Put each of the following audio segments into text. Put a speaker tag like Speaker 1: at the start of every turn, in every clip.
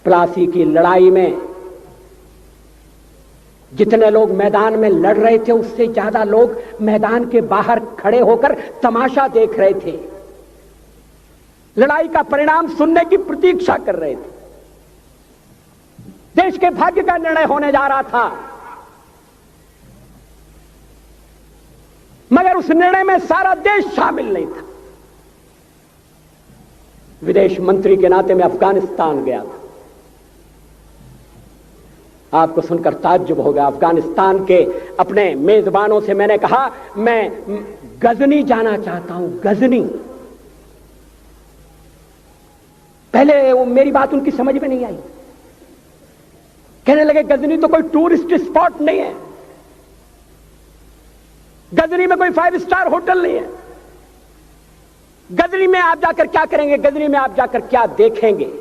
Speaker 1: प्लासी की लड़ाई में जितने लोग मैदान में लड़ रहे थे उससे ज्यादा लोग मैदान के बाहर खड़े होकर तमाशा देख रहे थे, लड़ाई का परिणाम सुनने की प्रतीक्षा कर रहे थे। देश के भाग्य का निर्णय होने जा रहा था, मगर उस निर्णय में सारा देश शामिल नहीं था। विदेश मंत्री के नाते मैं अफगानिस्तान गया था। आपको सुनकर ताज्जुब होगा, अफगानिस्तान के अपने मेजबानों से मैंने कहा मैं गजनी जाना चाहता हूं, गजनी। पहले वो मेरी बात उनकी समझ में नहीं आई, कहने लगे गजनी तो कोई टूरिस्ट स्पॉट नहीं है, गजनी में कोई 5 स्टार होटल नहीं है, गजनी में आप जाकर क्या करेंगे, गजनी में आप जाकर क्या देखेंगे।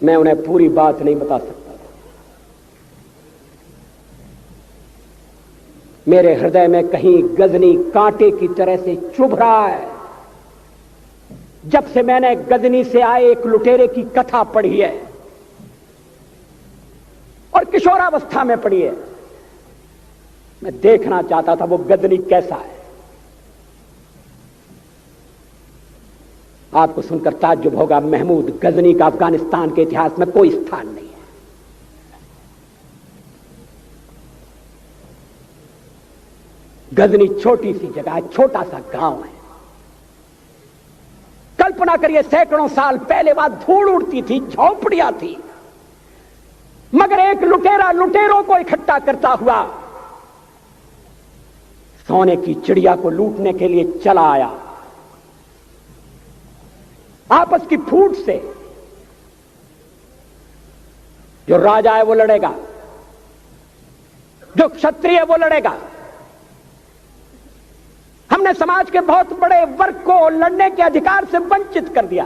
Speaker 1: मैं उन्हें पूरी बात नहीं बता सकता था। मेरे हृदय में कहीं गजनी कांटे की तरह से चुभ रहा है। जब से मैंने गजनी से आए एक लुटेरे की कथा पढ़ी है और किशोरावस्था में पढ़ी है, मैं देखना चाहता था वो गजनी कैसा है। आपको सुनकर ताज्जुब होगा, महमूद गजनी का अफगानिस्तान के इतिहास में कोई स्थान नहीं है। गजनी छोटी सी जगह है, छोटा सा गांव है। कल्पना करिए, सैकड़ों साल पहले वहां धूल उड़ती थी, झोपड़ियां थी, मगर एक लुटेरा लुटेरों को इकट्ठा करता हुआ सोने की चिड़िया को लूटने के लिए चला आया। आपस की फूट से जो राजा है वो लड़ेगा, जो क्षत्रिय है वो लड़ेगा। हमने समाज के बहुत बड़े वर्ग को लड़ने के अधिकार से वंचित कर दिया।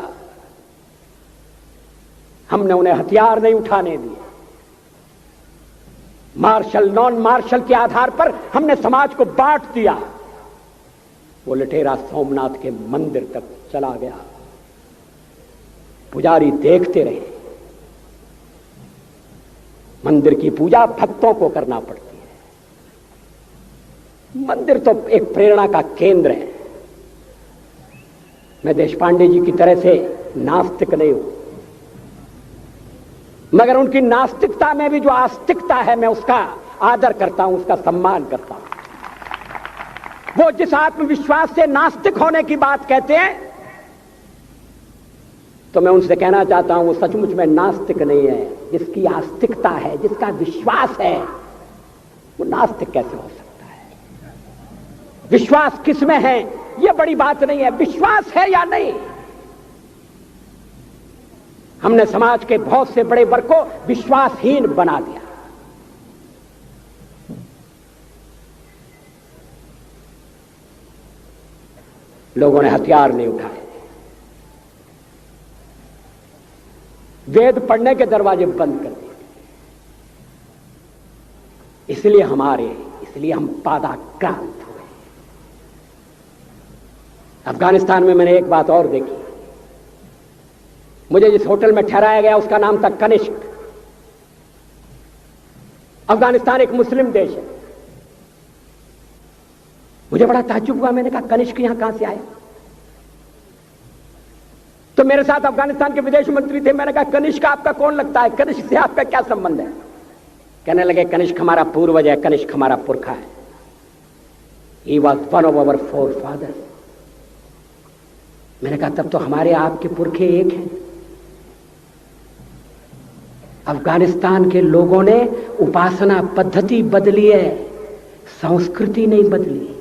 Speaker 1: हमने उन्हें हथियार नहीं उठाने दिए। मार्शल नॉन मार्शल के आधार पर हमने समाज को बांट दिया। वो लुटेरा सोमनाथ के मंदिर तक चला गया। पुजारी देखते रहे। मंदिर की पूजा भक्तों को करना पड़ती है। मंदिर तो एक प्रेरणा का केंद्र है। मैं देशपांडे जी की तरह से नास्तिक नहीं हूं, मगर उनकी नास्तिकता में भी जो आस्तिकता है मैं उसका आदर करता हूं, उसका सम्मान करता हूं। वो जिस आत्मविश्वास से नास्तिक होने की बात कहते हैं, तो मैं उनसे कहना चाहता हूं वो सचमुच में नास्तिक नहीं है। जिसकी आस्तिकता है, जिसका विश्वास है, वो नास्तिक कैसे हो सकता है? विश्वास किसमें है यह बड़ी बात नहीं है, विश्वास है या नहीं। हमने समाज के बहुत से बड़े वर्ग को विश्वासहीन बना दिया। लोगों ने हथियार नहीं उठाए, वेद पढ़ने के दरवाजे बंद कर दिए। इसलिए हम पादाक्रांत हुए। अफगानिस्तान में मैंने एक बात और देखी। मुझे जिस होटल में ठहराया गया उसका नाम था कनिष्क। अफगानिस्तान एक मुस्लिम देश है। मुझे बड़ा ताज्जुब हुआ। मैंने कहा कनिष्क यहां कहां से आया? तो मेरे साथ अफगानिस्तान के विदेश मंत्री थे। मैंने कहा कनिष्क आपका कौन लगता है? कनिष्क से आपका क्या संबंध है? कहने लगे कनिष्क हमारा पूर्वज है, कनिष्क हमारा पुरखा है। He was one of our forefathers। मैंने कहा तब तो हमारे आपके पुरखे एक हैं। अफगानिस्तान के लोगों ने उपासना पद्धति बदली है, संस्कृति नहीं बदली।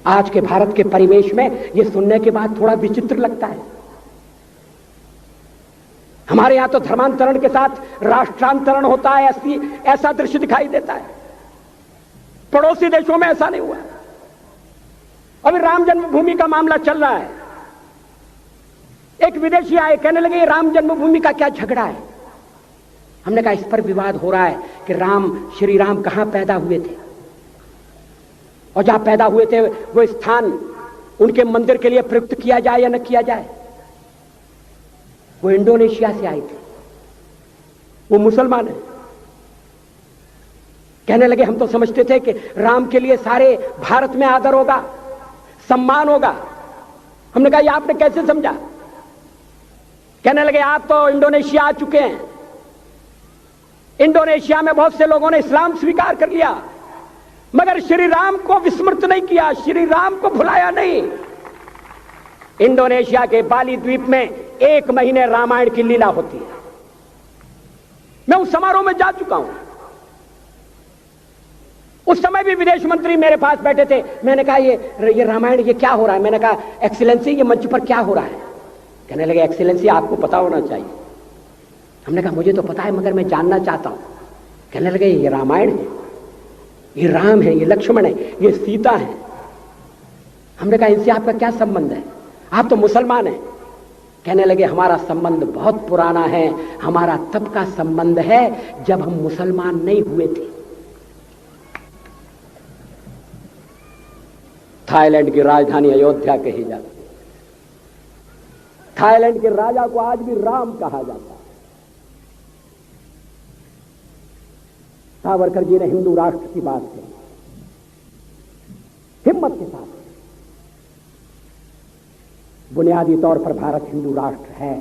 Speaker 1: आज के भारत के परिवेश में यह सुनने के बाद थोड़ा विचित्र लगता है। हमारे यहां तो धर्मांतरण के साथ राष्ट्रांतरण होता है, ऐसा दृश्य दिखाई देता है। पड़ोसी देशों में ऐसा नहीं हुआ। अभी राम जन्मभूमि का मामला चल रहा है। एक विदेशी आए, कहने लगे राम जन्मभूमि का क्या झगड़ा है? हमने कहा इस पर विवाद हो रहा है कि श्री राम कहां पैदा हुए थे, और जहां पैदा हुए थे वो स्थान उनके मंदिर के लिए प्रयुक्त किया जाए या न किया जाए। वो इंडोनेशिया से आई थी, वो मुसलमान है। कहने लगे हम तो समझते थे कि राम के लिए सारे भारत में आदर होगा, सम्मान होगा। हमने कहा ये आपने कैसे समझा? कहने लगे आप तो इंडोनेशिया आ चुके हैं, इंडोनेशिया में बहुत से लोगों ने इस्लाम स्वीकार कर लिया, मगर श्री राम को विस्मृत नहीं किया, श्री राम को भुलाया नहीं। इंडोनेशिया के बाली द्वीप में 1 महीने रामायण की लीला होती है। मैं उस समारोह में जा चुका हूं। उस समय भी विदेश मंत्री मेरे पास बैठे थे। मैंने कहा ये रामायण ये क्या हो रहा है? मैंने कहा एक्सीलेंसी ये मंच पर क्या हो रहा है? कहने लगे एक्सीलेंसी आपको पता होना चाहिए। हमने कहा मुझे तो पता है मगर मैं जानना चाहता हूं। कहने लगे ये रामायण है, ये राम है, ये लक्ष्मण है, ये सीता है। हमने कहा इनसे आपका क्या संबंध है? आप तो मुसलमान हैं। कहने लगे हमारा संबंध बहुत पुराना है, हमारा तब का संबंध है जब हम मुसलमान नहीं हुए थे। थाईलैंड की राजधानी अयोध्या कही जाती है। थाईलैंड के राजा को आज भी राम कहा जाता है। सावरकर जी ने हिंदू राष्ट्र की बात कही हिम्मत के साथ। बुनियादी तौर पर भारत हिंदू राष्ट्र है।